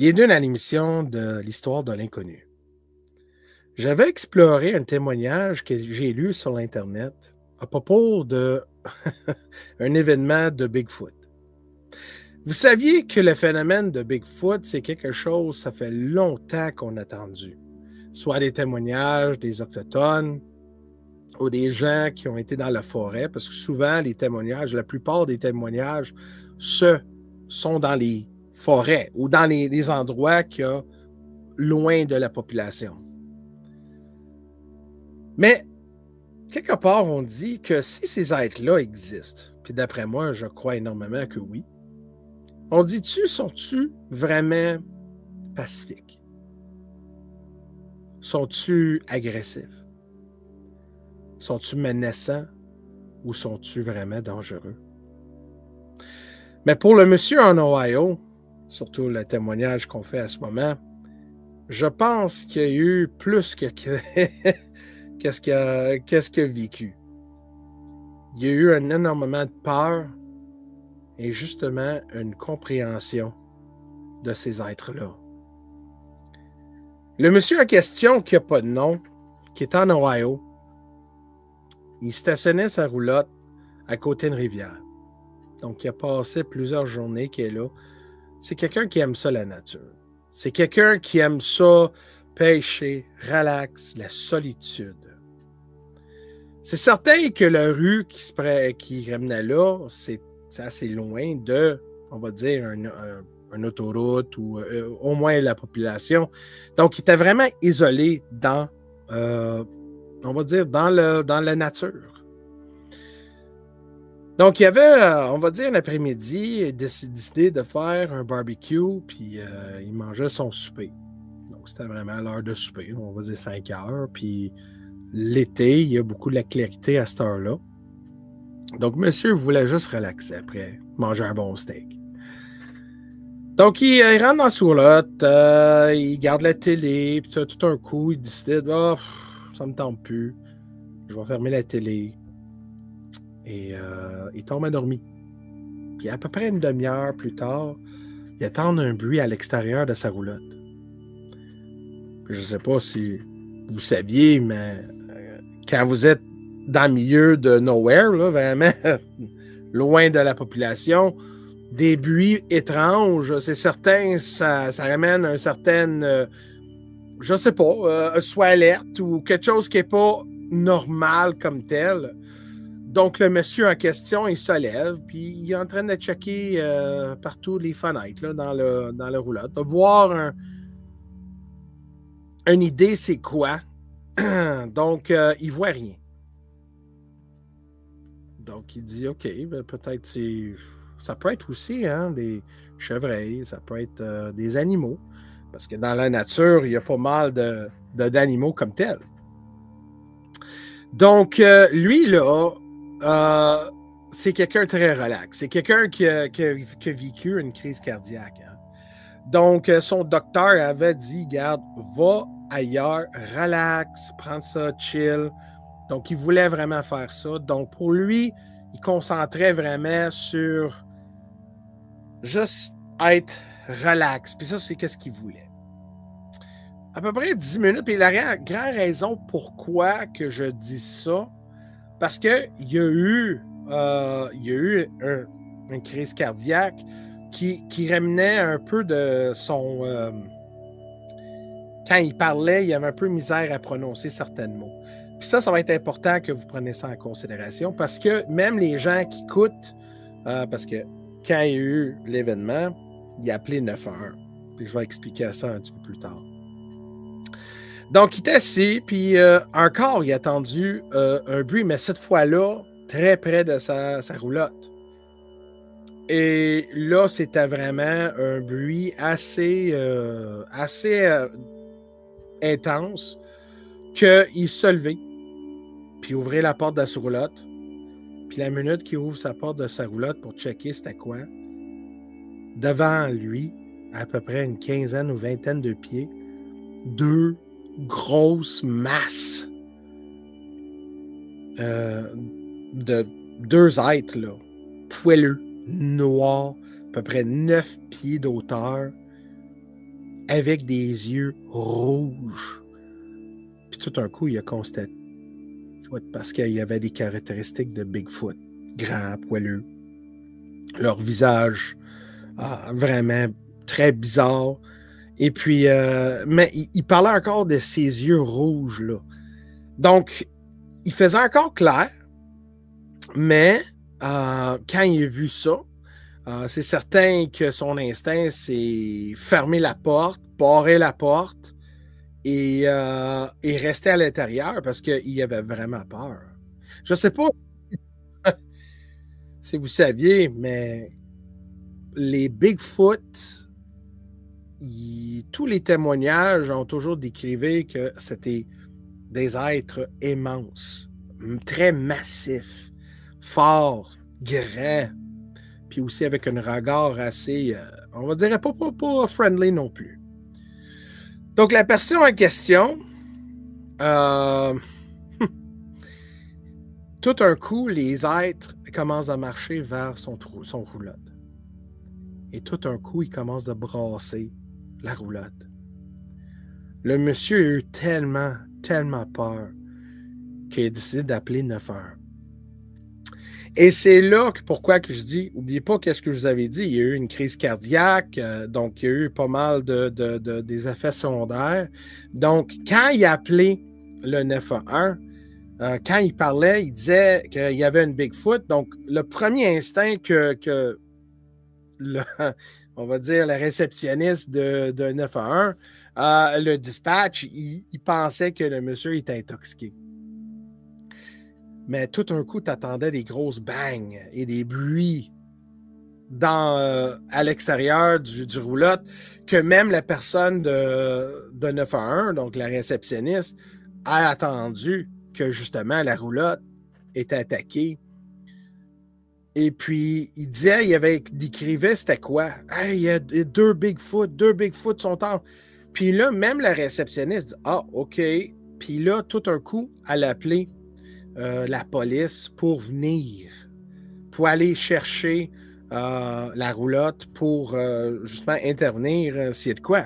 Bienvenue à l'émission de l'histoire de l'inconnu. J'avais exploré un témoignage que j'ai lu sur l'Internet à propos d'un événement de Bigfoot. Vous saviez que le phénomène de Bigfoot, c'est quelque chose, ça fait longtemps qu'on a attendu. Soit des témoignages des Autochtones ou des gens qui ont été dans la forêt, parce que souvent, les témoignages, la plupart des témoignages sont dans les forêts ou dans les endroits qui sont loin de la population. Mais, quelque part, on dit que si ces êtres-là existent, puis d'après moi, je crois énormément que oui, on dit-tu, sont-tu vraiment pacifiques? Sont-tu agressifs? Sont-tu menaçants ou sont-tu vraiment dangereux? Mais pour le monsieur en Ohio, surtout le témoignage qu'on fait à ce moment, je pense qu'il y a eu plus que qu'est-ce qu'il a vécu. Il y a eu un énormément de peur et justement une compréhension de ces êtres-là. Le monsieur en question, qui n'a pas de nom, qui est en Ohio, il stationnait sa roulotte à côté d'une rivière. Donc, il a passé plusieurs journées qu'il est là. C'est quelqu'un qui aime ça, la nature. C'est quelqu'un qui aime ça, pêcher, relax, la solitude. C'est certain que la rue qui ramenait là, c'est assez loin de, on va dire, une autoroute ou au moins la population. Donc, il était vraiment isolé dans, on va dire, dans la nature. Donc, il y avait, on va dire, un après-midi, il a décidé de faire un barbecue, puis il mangeait son souper. Donc, c'était vraiment l'heure de souper, on va dire 5 heures, puis l'été, il y a beaucoup de la clarité à cette heure-là. Donc, monsieur voulait juste relaxer après, manger un bon steak. Donc, il rentre dans la roulotte, il garde la télé, puis tout un coup, il décide, ça me tente plus, je vais fermer la télé. Et il tombe endormi. Puis à peu près une demi-heure plus tard, il entend un bruit à l'extérieur de sa roulotte. Je ne sais pas si vous saviez, mais quand vous êtes dans le milieu de nowhere, là, vraiment loin de la population, des bruits étranges, c'est certain, ça ramène un certain, je ne sais pas, soit alerte ou quelque chose qui n'est pas normal comme tel. Donc, le monsieur en question, il se lève, puis il est en train de checker partout les fenêtres là, dans le roulotte, de voir une idée c'est quoi. Donc, il ne voit rien. Donc, il dit, OK, ben, peut-être ça peut être aussi des chevreuils, ça peut être des animaux, parce que dans la nature, il y a pas mal d'animaux comme tels. Donc, lui, là, c'est quelqu'un très relax. C'est quelqu'un qui a vécu une crise cardiaque. Hein. Donc, son docteur avait dit, garde, va ailleurs, relax, prends ça, chill. Donc, il voulait vraiment faire ça. Donc, pour lui, il concentrait vraiment sur juste être relax. Puis ça, c'est qu'est-ce qu'il voulait. À peu près 10 minutes. Puis la grande raison pourquoi que je dis ça, parce qu'il y a eu une crise cardiaque qui ramenait un peu de son... quand il parlait, il y avait un peu de misère à prononcer certains mots. Puis ça va être important que vous preniez ça en considération parce que même les gens qui écoutent, parce que quand il y a eu l'événement, il a appelé 911. Puis je vais expliquer ça un petit peu plus tard. Donc, il était assis, puis encore, il a entendu un bruit, mais cette fois-là, très près de sa roulotte. Et là, c'était vraiment un bruit assez intense qu'il se levait, puis ouvrait la porte de sa roulotte. Puis la minute qu'il ouvre sa porte de sa roulotte pour checker c'était quoi, devant lui, à peu près une quinzaine ou vingtaine de pieds, deux grosses masses de deux êtres, là, poileux, noirs, à peu près 9 pieds d'auteur, avec des yeux rouges. Puis tout d'un coup, il a constaté parce qu'il y avait des caractéristiques de Bigfoot, grand, poileux. Leur visage, vraiment très bizarre. Et puis, mais il parlait encore de ses yeux rouges, là. Donc, il faisait encore clair, mais quand il a vu ça, c'est certain que son instinct, c'est fermer la porte, barrer la porte et rester à l'intérieur parce qu'il avait vraiment peur. Je ne sais pas si vous saviez, mais les Bigfoot, tous les témoignages ont toujours décrivé que c'était des êtres immenses, très massifs, forts, grands, puis aussi avec un regard assez, on va dire, pas friendly non plus. Donc, la personne en question, tout un coup, les êtres commencent à marcher vers son roulotte. Et tout un coup, il commence à brasser la roulotte. Le monsieur a eu tellement peur qu'il a décidé d'appeler 911. Et c'est là pourquoi que je dis, n'oubliez pas qu'est-ce que je vous avais dit, il y a eu une crise cardiaque, donc il y a eu pas mal des effets secondaires. Donc, quand il a appelé le 911, quand il parlait, il disait qu'il y avait une Bigfoot. Donc, le premier instinct que on va dire, le réceptionniste de 911, le dispatch, il pensait que le monsieur était intoxiqué. Mais tout un coup, tu attendais des grosses bangs et des bruits à l'extérieur du roulotte que même la personne de 911, donc la réceptionniste, a attendu que justement la roulotte était attaquée. Et puis, il disait, il décrivait c'était quoi? Hey, il y a deux Bigfoot sont en... Puis là, même la réceptionniste dit, OK. Puis là, tout un coup, elle a appelé la police pour venir, pour aller chercher la roulotte pour justement intervenir s'il y a de quoi.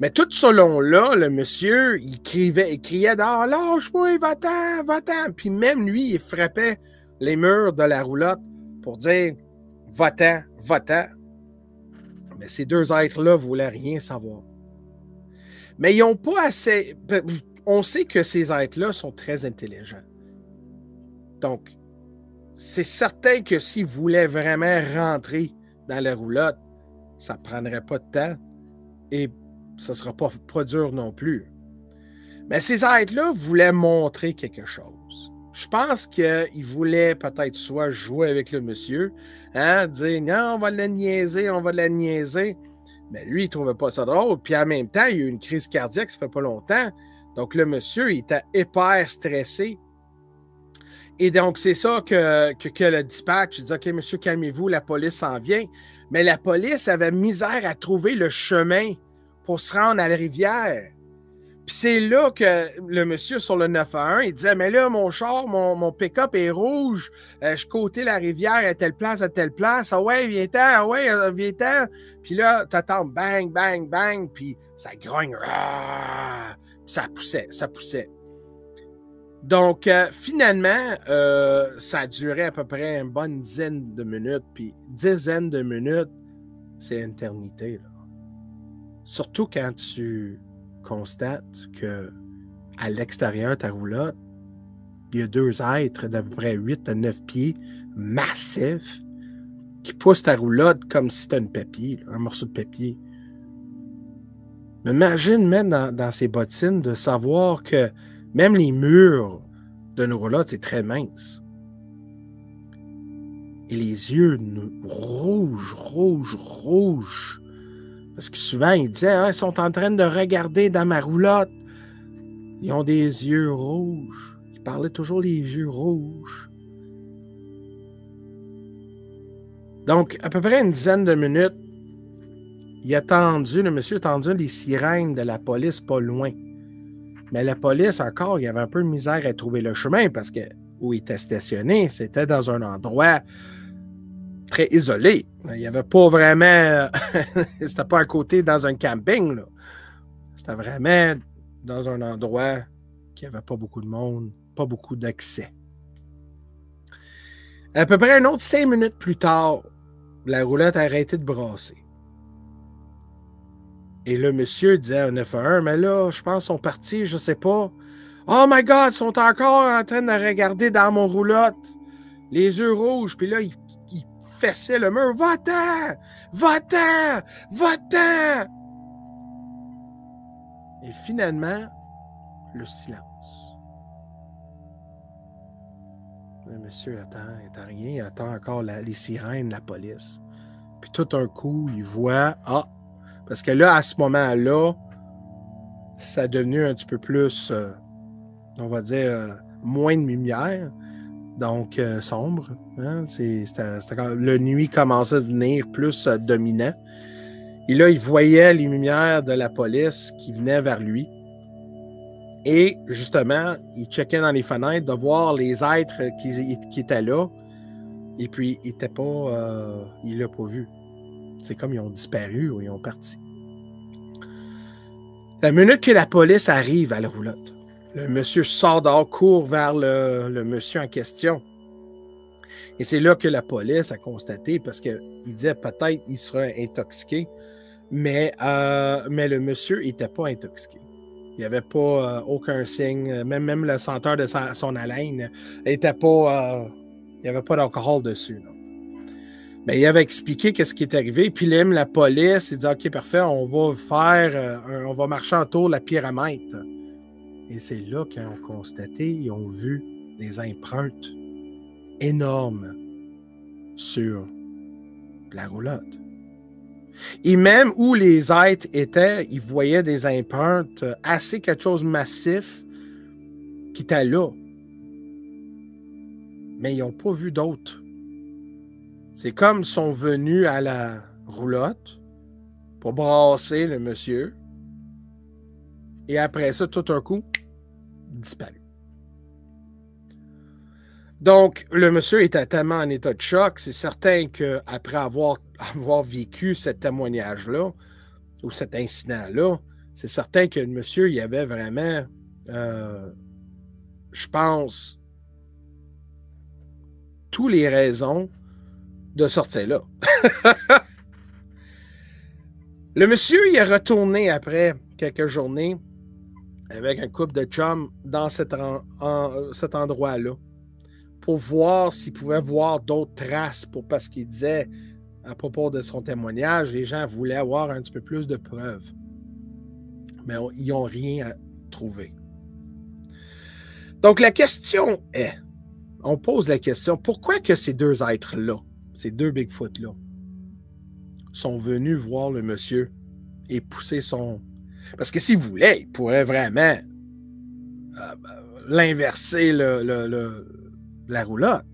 Mais tout ce long-là, le monsieur, il criait dehors, lâche-moi, va-t'en. Puis même lui, il frappait les murs de la roulotte pour dire va-t'en. Mais ces deux êtres-là ne voulaient rien savoir. Mais ils n'ont pas assez. On sait que ces êtres-là sont très intelligents. Donc, c'est certain que s'ils voulaient vraiment rentrer dans la roulotte, ça ne prendrait pas de temps et ça ne sera pas dur non plus. Mais ces êtres-là voulaient montrer quelque chose. Je pense qu'ils voulaient peut-être soit jouer avec le monsieur, dire non, on va la niaiser. Mais lui, il ne trouvait pas ça drôle. Puis en même temps, il y a eu une crise cardiaque, ça fait pas longtemps. Donc le monsieur, il était hyper stressé. Et donc, c'est ça que le dispatch dit, OK, monsieur, calmez-vous, la police s'en vient. Mais la police avait misère à trouver le chemin pour se rendre à la rivière. Puis c'est là que le monsieur sur le 911, il disait, mais là, mon char, mon pick-up est rouge, je côté la rivière à telle place. Ah ouais, viens-t'en. Puis là, t'attends, bang, bang, bang, puis ça grogne, puis ça poussait. Donc, finalement, ça a duré à peu près une bonne dizaine de minutes, puis dizaine de minutes, c'est une éternité, là. Surtout quand tu constates que à l'extérieur de ta roulotte, il y a deux êtres d'à peu près 8 à 9 pieds, massifs, qui poussent ta roulotte comme si c'était une papier, là, un morceau de papier. Mais imagine même dans ces bottines de savoir que même les murs de nos roulottes, c'est très mince. Et les yeux rouges. Parce que souvent, ils disaient, ils sont en train de regarder dans ma roulotte. Ils ont des yeux rouges. Ils parlaient toujours les yeux rouges. Donc, à peu près une dizaine de minutes, le monsieur a attendu les sirènes de la police pas loin. Mais la police, encore, il y avait un peu de misère à trouver le chemin parce que où il était stationné, c'était dans un endroit très isolé. Il n'y avait pas vraiment... C'était pas à côté dans un camping, là. C'était vraiment dans un endroit qui n'avait pas beaucoup de monde, pas beaucoup d'accès. À peu près un autre 5 minutes plus tard, la roulette a arrêté de brasser. Et le monsieur disait au 911, mais là, je pense qu'ils sont partis, je sais pas. Oh my God, ils sont encore en train de regarder dans mon roulotte, les yeux rouges, puis là, ils fessaient le mur. Va-t'en! Va-t'en! Va-t'en! Et finalement, le silence. Le monsieur attend rien, il attend encore les sirènes, la police. Puis tout d'un coup, il voit, parce que là, à ce moment-là, ça a devenu un petit peu plus, on va dire, moins de lumière, donc sombre. Hein? Le nuit commençait à devenir plus dominant. Et là, il voyait les lumières de la police qui venaient vers lui. Et justement, il checkait dans les fenêtres de voir les êtres qui étaient là. Et puis, il ne l'a pas vu. C'est comme ils ont disparu ou ils ont parti. La minute que la police arrive à la roulotte, le monsieur sort dehors, court vers le monsieur en question. Et c'est là que la police a constaté, parce qu'il disait peut-être qu'il serait intoxiqué, mais le monsieur n'était pas intoxiqué. Il n'y avait pas aucun signe, même le senteur de son haleine n'était pas... il n'y avait pas d'alcool dessus, non. Mais il avait expliqué qu'est-ce qui est arrivé, puis même la police, il dit « OK, parfait, on va marcher en tour de la pyramide. » Et c'est là qu'ils ont constaté, ils ont vu des empreintes énormes sur la roulotte. Et même où les êtres étaient, ils voyaient des empreintes assez quelque chose de massif qui était là. Mais ils n'ont pas vu d'autres. C'est comme ils sont venus à la roulotte pour brasser le monsieur. Et après ça, tout un coup, disparu. Donc, le monsieur était tellement en état de choc, c'est certain qu'après avoir vécu ce témoignage-là, ou cet incident-là, c'est certain que le monsieur, il avait vraiment, je pense, toutes les raisons de sortir là. Le monsieur, il est retourné après quelques journées avec un couple de chums dans cet endroit-là pour voir s'il pouvait voir d'autres traces, parce qu'il disait, à propos de son témoignage, les gens voulaient avoir un petit peu plus de preuves. Mais ils n'ont rien à trouver. Donc, la question est, on pose la question, pourquoi que ces deux êtres-là, ces deux Bigfoot-là, sont venus voir le monsieur et pousser son... Parce que s'il voulait, il pourrait vraiment l'inverser la roulotte.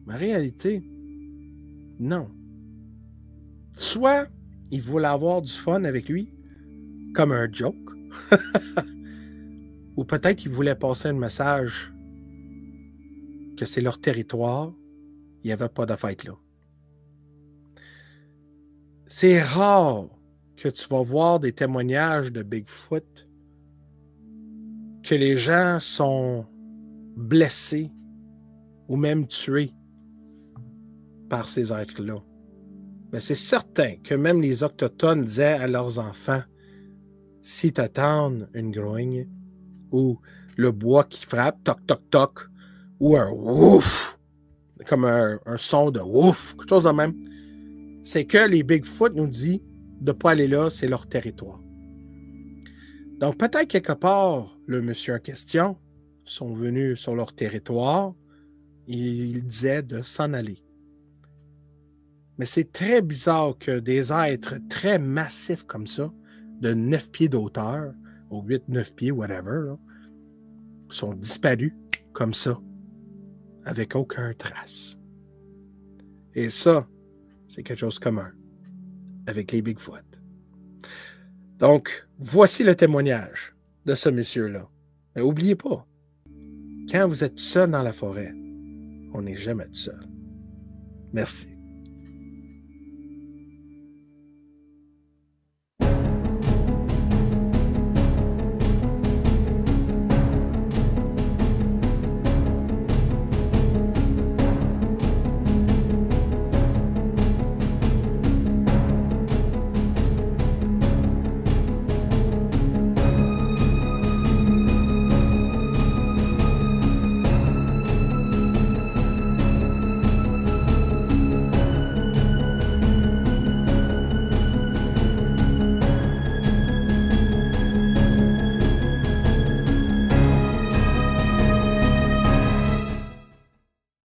Mais en réalité, non. Soit il voulait avoir du fun avec lui, comme un joke, ou peut-être qu'il voulait passer un message que c'est leur territoire, il n'y avait pas de fête là. C'est rare que tu vas voir des témoignages de Bigfoot que les gens sont blessés ou même tués par ces êtres-là. Mais c'est certain que même les Autochtones disaient à leurs enfants, si tu attends une grogne ou le bois qui frappe, toc, toc, toc, ou un ouf, comme un son de ouf, quelque chose de même, c'est que les Bigfoot nous disent de ne pas aller là, c'est leur territoire. Donc peut-être quelque part, le monsieur en question sont venus sur leur territoire et il disait de s'en aller. Mais c'est très bizarre que des êtres très massifs comme ça, de 9 pieds d'auteur, ou 8-9 pieds, whatever, là, sont disparus comme ça, avec aucune trace. Et ça, c'est quelque chose de commun avec les Bigfoot. Donc, voici le témoignage de ce monsieur-là. Mais n'oubliez pas, quand vous êtes seul dans la forêt, on n'est jamais seul. Merci.